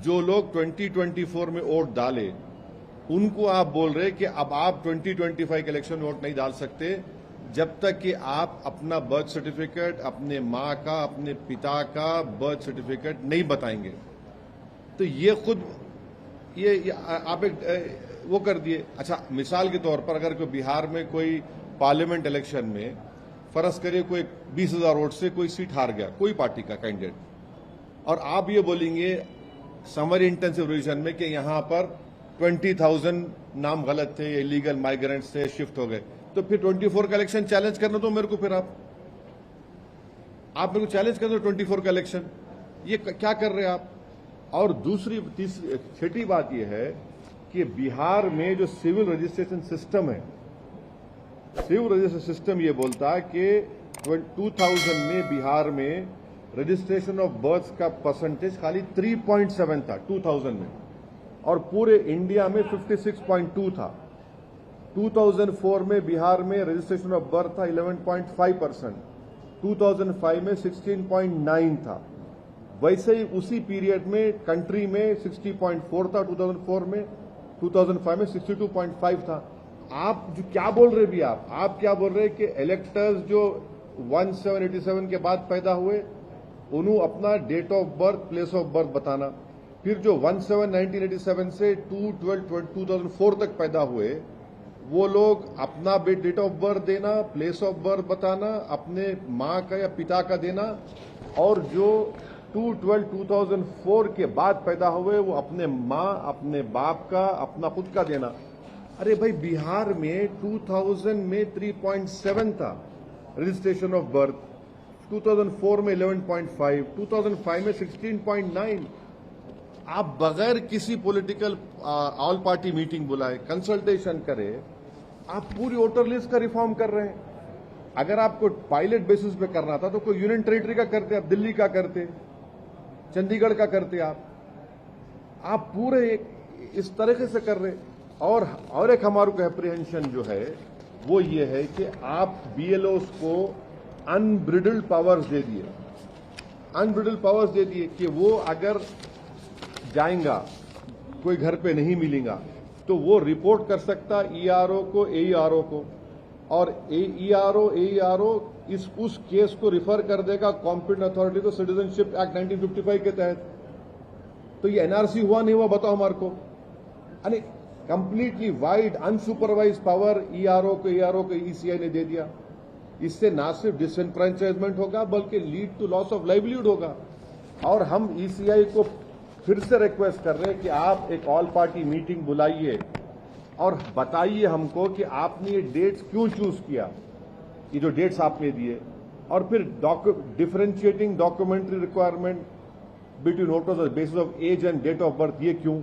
जो लोग 2024 में वोट डाले उनको आप बोल रहे कि अब आप 2025 के इलेक्शन में वोट नहीं डाल सकते जब तक कि आप अपना बर्थ सर्टिफिकेट, अपने माँ का, अपने पिता का बर्थ सर्टिफिकेट नहीं बताएंगे। तो ये खुद ये आप एक वो कर दिए। अच्छा, मिसाल के तौर पर अगर कोई बिहार में कोई पार्लियामेंट इलेक्शन में फर्ज करिए कोई 20,000 वोट से कोई सीट हार गया, कोई पार्टी का कैंडिडेट, और आप ये बोलेंगे समर इंटेंसिव रिवीजन में कि यहां पर 20,000 नाम गलत थे, इलीगल माइग्रेंट्स थे, शिफ्ट हो गए, तो फिर 24 का इलेक्शन चैलेंज करना दो मेरे को। फिर आप मेरे को चैलेंज कर दो 24 का इलेक्शन। ये क्या कर रहे हैं आप? और दूसरी तीसरी छठी बात यह है कि बिहार में जो सिविल रजिस्ट्रेशन सिस्टम है, सिविल रजिस्ट्रेशन सिस्टम ये बोलता है कि 2000 में बिहार में रजिस्ट्रेशन ऑफ बर्थ का परसेंटेज खाली 3.7 था 2000 में, और पूरे इंडिया में 56.2 था। 2004 में बिहार में रजिस्ट्रेशन ऑफ बर्थ था 11.5%, 2005 में 16.9 था। वैसे ही उसी पीरियड में कंट्री में 60.4 था 2004 में, 2005 में 62.5 था। आप जो क्या बोल रहे भी आप क्या बोल रहे कि इलेक्टर्स जो 1787 के बाद पैदा हुए उन्होंने अपना date of birth, place of birth बताना, फिर जो 17/1987 से 2/12/2004 तक पैदा हुए वो लोग अपना डेट ऑफ बर्थ देना, प्लेस ऑफ बर्थ बताना, अपने माँ का या पिता का देना, और जो 2/12/2004 के बाद पैदा हुए वो अपने माँ, अपने बाप का, अपना खुद का देना। अरे भाई, बिहार में 2000 में 3.7 था रजिस्ट्रेशन ऑफ बर्थ, 2004 में 11.5, 2005 में 16.9। आप बगैर किसी पॉलिटिकल ऑल पार्टी मीटिंग बुलाए, कंसल्टेशन करे, आप पूरी वोटर लिस्ट का रिफॉर्म कर रहे हैं। अगर आपको पायलट बेसिस पे करना था तो कोई यूनियन टेरिटरी का करते, आप दिल्ली का करते, चंडीगढ़ का करते। आप पूरे इस तरीके से कर रहे। और एक हमारे को एप्रीहेंशन जो है वो ये है कि आप बीएलओस को अनब्रिडल्ड पावर्स दे दिए, अनब्रिडल्ड पावर्स दे दिए कि वो अगर जाएगा, कोई घर पे नहीं मिलेगा तो वो रिपोर्ट कर सकता ईआरओ को, एईआरओ को, और एईआरओ उस केस को रिफर कर देगा कॉम्पिटेंट अथॉरिटी को सिटीजनशिप एक्ट 1955 के तहत। तो ये एनआरसी हुआ नहीं हुआ बताओ हमारे को? यानी completely wide unsupervised power ERO को ईसीआई ने दे दिया। इससे ना सिर्फ डिसएनफ्रेंचाइजमेंट होगा बल्कि lead to loss of livelihood होगा। और हम ईसीआई को फिर से रिक्वेस्ट कर रहे हैं कि आप एक ऑल पार्टी मीटिंग बुलाइए और बताइए हमको कि आपने ये डेट्स क्यों चूज किया, ये जो डेट्स आपने दिए, और फिर differentiating documentary requirement between voters on basis of age and date of birth, ये क्यों?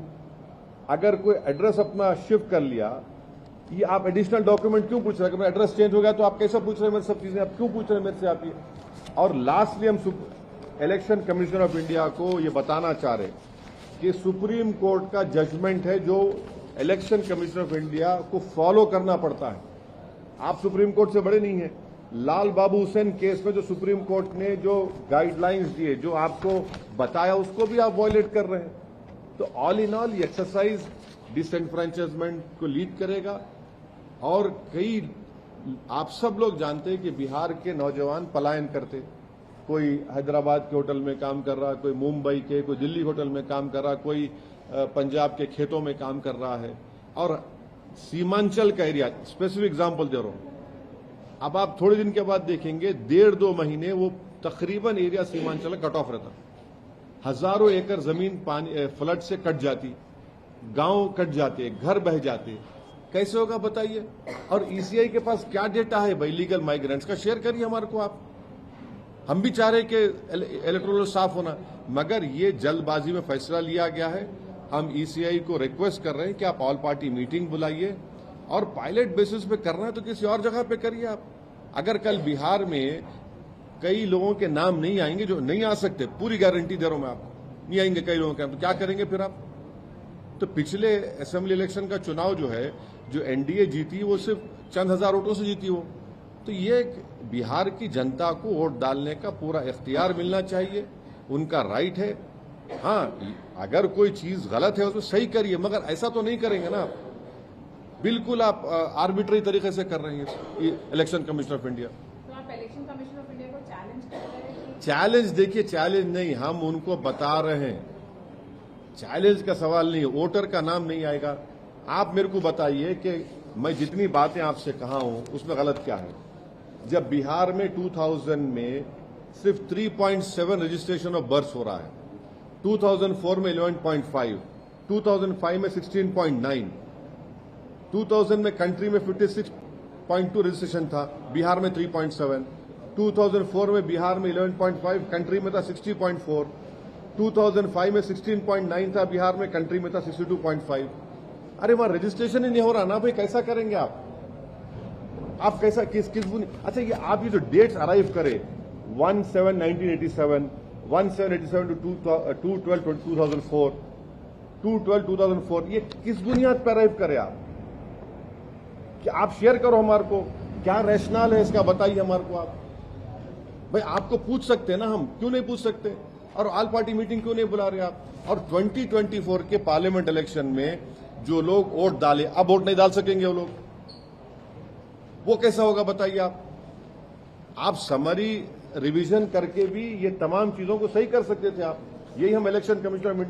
अगर कोई एड्रेस अपना शिफ्ट कर लिया, ये आप एडिशनल डॉक्यूमेंट क्यों पूछ रहे हैं? अगर एड्रेस चेंज हो गया तो आप कैसे पूछ रहे हैं मेरे सब चीजें, आप क्यों पूछ रहे हैं मेरे से आप ये? और लास्टली हम इलेक्शन कमीशन ऑफ इंडिया को ये बताना चाह रहे कि सुप्रीम कोर्ट का जजमेंट है जो इलेक्शन कमीशन ऑफ इंडिया को फॉलो करना पड़ता है। आप सुप्रीम कोर्ट से बड़े नहीं हैं। लाल बाबू हुसैन केस में जो सुप्रीम कोर्ट ने जो गाइडलाइंस दिए, जो आपको बताया, उसको भी आप वॉयलेट कर रहे हैं। तो ऑल इन ऑल ये एक्सरसाइज डिसएनफ्रेंचाइजमेंट को लीड करेगा। और कई आप सब लोग जानते हैं कि बिहार के नौजवान पलायन करते, कोई हैदराबाद के होटल में काम कर रहा, कोई मुंबई के, कोई दिल्ली होटल में काम कर रहा, कोई पंजाब के खेतों में काम कर रहा है। और सीमांचल का एरिया, स्पेसिफिक एग्जांपल दे रहा हूं, अब आप थोड़े दिन के बाद देखेंगे 1.5-2 महीने वो तकरीबन एरिया सीमांचल कट ऑफ रहता, हजारों एकड़ जमीन पानी फ्लड से कट जाती, गांव कट जाते, घर बह जाते। कैसे होगा बताइए? और ईसीआई के पास क्या डेटा है भाई लीगल माइग्रेंट्स का? शेयर करिए हमारे को आप। हम भी चाह रहे कि इलेक्टोरल साफ होना, मगर ये जल्दबाजी में फैसला लिया गया है। हम ईसीआई को रिक्वेस्ट कर रहे हैं कि आप ऑल पार्टी मीटिंग बुलाइए, और पायलट बेसिस पे करना है तो किसी और जगह पे करिए आप। अगर कल बिहार में कई लोगों के नाम नहीं आएंगे, जो नहीं आ सकते, पूरी गारंटी दे रहा हूं मैं आपको, नहीं आएंगे कई लोगों के नाम, तो क्या करेंगे फिर आप? तो पिछले असेंबली इलेक्शन का चुनाव जो है, जो एनडीए जीती वो सिर्फ चंद हजार वोटों से जीती वो। तो ये बिहार की जनता को वोट डालने का पूरा इख्तियार मिलना चाहिए, उनका राइट है। हाँ, अगर कोई चीज गलत है उसको सही करिए, मगर ऐसा तो नहीं करेंगे ना आप। बिल्कुल आप आर्बिट्री तरीके से कर रहे हैं इलेक्शन कमीशन ऑफ इंडिया। तो आप इलेक्शन कमीशन ऑफ इंडिया को चैलेंज कर रहे हैं कि चैलेंज देखिए, चैलेंज नहीं, हम उनको बता रहे हैं, चैलेंज का सवाल नहीं है, वोटर का नाम नहीं आएगा। आप मेरे को बताइए कि मैं जितनी बातें आपसे कहा हूं उसमें गलत क्या है। जब बिहार में 2000 में सिर्फ 3.7 रजिस्ट्रेशन ऑफ बर्थ हो रहा है, 2004 में 11.5, 2005 में 16.9, 2000 में कंट्री में 56.2 रजिस्ट्रेशन था, बिहार में 3.7, 2004 में बिहार में 11.5, कंट्री में था 60.4, 2005 में 16.9 था, बिहार में, कंट्री में था 62.5। अरे वहां रजिस्ट्रेशन ही नहीं हो रहा ना भाई, कैसा करेंगे आप कैसा किस अच्छा ये आप ये जो डेट्स अराइव करे 1/7/1987, 1/7/87 to 2/12/2004, 2/12/2004, ये किस बुनियाद पर अराइव करे आप? कि आप शेयर करो हमारे को, क्या रैशनल है इसका बताइए हमारे को आप। भाई आपको पूछ सकते हैं ना, हम क्यों नहीं पूछ सकते? और ऑल पार्टी मीटिंग क्यों नहीं बुला रहे आप? और 2024 के पार्लियामेंट इलेक्शन में जो लोग वोट डाले, अब वोट नहीं डाल सकेंगे वो लोग, वो कैसा होगा बताइए आप समरी रिवीजन करके भी ये तमाम चीजों को सही कर सकते थे आप। यही हम इलेक्शन कमीशन ऑफ इंडिया